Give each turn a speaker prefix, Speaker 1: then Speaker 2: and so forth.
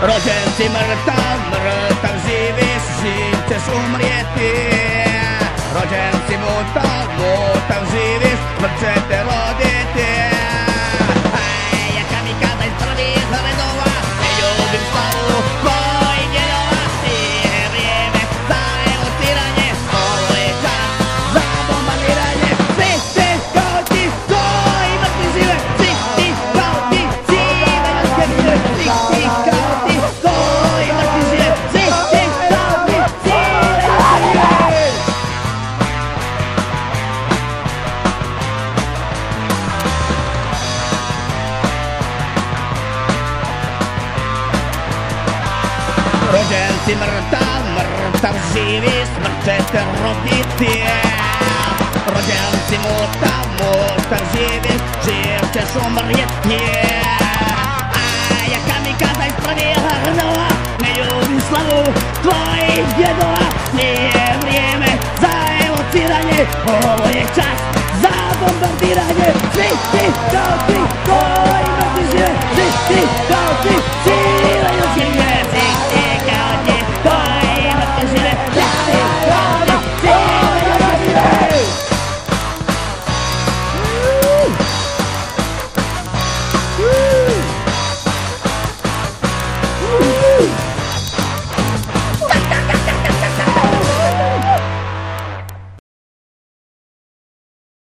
Speaker 1: Rođen si mrtav, mrtav živiš, živ ćeš umrijeti. Rođen si mutav, mutav živiš, smrt će te roditi. Ja kamikaza iz prvih redova, ne ljubim slavu tvojih djedova. Nije vrijeme za evociranje, ovo je čas za bombardiranje. Svi ti kao ti, koji mrtvi žive, svi ti kao ti, žive mrtve žive, svi ti kao ti, koji mrtvi žive, svi ti kao ti, žive mrtve žive. Rođen si mrtav, mrtav živi, smrt će te roditi. Rođen si mutav, mutav živi, živ ćeš umrijeti. Ja kamikaza iz prvih redova, ne ljubim slavu tvojih djedova. Nije vrijeme za evociranje, ovo je čas za bombardiranje. Svi ti kao ti, koji mrtvi žive, svi ti kao ti,